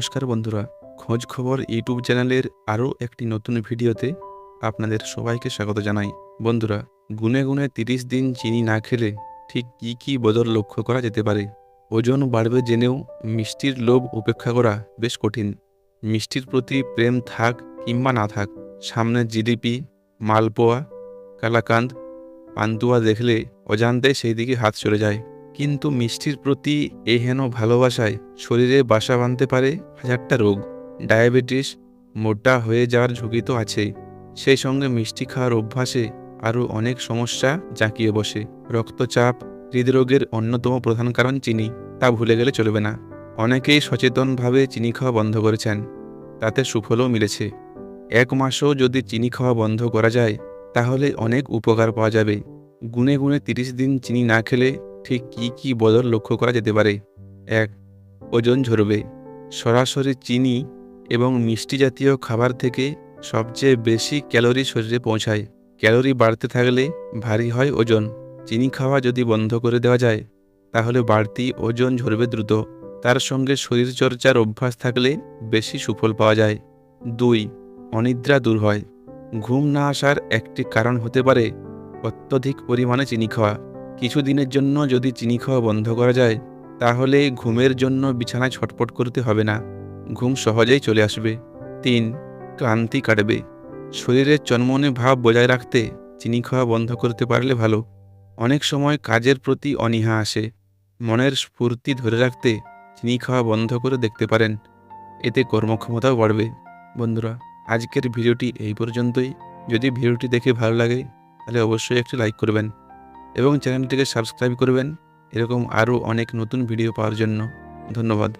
নমস্কার বন্ধুরা, খোঁজ খবর ইউটিউব চ্যানেলের আরও একটি নতুন ভিডিওতে আপনাদের সবাইকে স্বাগত জানাই। বন্ধুরা, গুনে গুনে 30 দিন চিনি না খেলে ঠিক কী কী বদল লক্ষ্য করা যেতে পারে? ওজন বাড়বে জেনেও মিষ্টির লোভ উপেক্ষা করা বেশ কঠিন। মিষ্টির প্রতি প্রেম থাক কিংবা না থাক, সামনে জিলিপি, মালপোয়া, কালাকাঁদ, পান্তুয়া দেখলে অজান্তে সেই দিকে হাত চলে যায়। কিন্তু মিষ্টির প্রতি এই হেন ভালোবাসায় শরীরে বাসা বাঁধতে পারে হাজারটা রোগ। ডায়াবেটিস, মোটা হয়ে যাওয়ার ঝুঁকি তো আছেই, সেই সঙ্গে মিষ্টি খাওয়ার অভ্যাসে আরও অনেক সমস্যা জাঁকিয়ে বসে। রক্তচাপ, হৃদরোগের অন্যতম প্রধান কারণ চিনি, তা ভুলে গেলে চলবে না। অনেকেই সচেতনভাবে চিনি খাওয়া বন্ধ করেছেন, তাতে সুফলও মিলেছে। 1 মাসও যদি চিনি খাওয়া বন্ধ করা যায় তাহলে অনেক উপকার পাওয়া যাবে। গুনে গুনে 30 দিন চিনি না খেলে ঠিক কী কী বদল লক্ষ্য করা যেতে পারে? 1. ওজন ঝরবে। সরাসরি চিনি এবং মিষ্টি জাতীয় খাবার থেকে সবচেয়ে বেশি ক্যালোরি শরীরে পৌঁছায়। ক্যালোরি বাড়তে থাকলে ভারী হয় ওজন। চিনি খাওয়া যদি বন্ধ করে দেওয়া যায় তাহলে বাড়তি ওজন ঝরবে দ্রুত। তার সঙ্গে শরীরচর্চার অভ্যাস থাকলে বেশি সুফল পাওয়া যায়। 2. অনিদ্রা দূর হয়। ঘুম না আসার একটি কারণ হতে পারে অত্যধিক পরিমাণে চিনি খাওয়া। কিছু দিনের জন্য যদি চিনি খাওয়া বন্ধ করা যায় তাহলে ঘুমের জন্য বিছানায় ছটফট করতে হবে না, ঘুম সহজেই চলে আসবে। 3. ক্লান্তি কাটবে। শরীরের চনমনে ভাব বজায় রাখতে চিনি খাওয়া বন্ধ করতে পারলে ভালো। অনেক সময় কাজের প্রতি অনীহা আসে, মনের স্ফূর্তি ধরে রাখতে চিনি খাওয়া বন্ধ করে দেখতে পারেন, এতে কর্মক্ষমতাও বাড়বে। বন্ধুরা, আজকের ভিডিওটি এই পর্যন্তই। যদি ভিডিওটি দেখে ভালো লাগে তাহলে অবশ্যই একটি লাইক করবেন এবং চ্যানেলটিকে সাবস্ক্রাইব করবেন এরকম আরও অনেক নতুন ভিডিও পাওয়ার জন্য। ধন্যবাদ।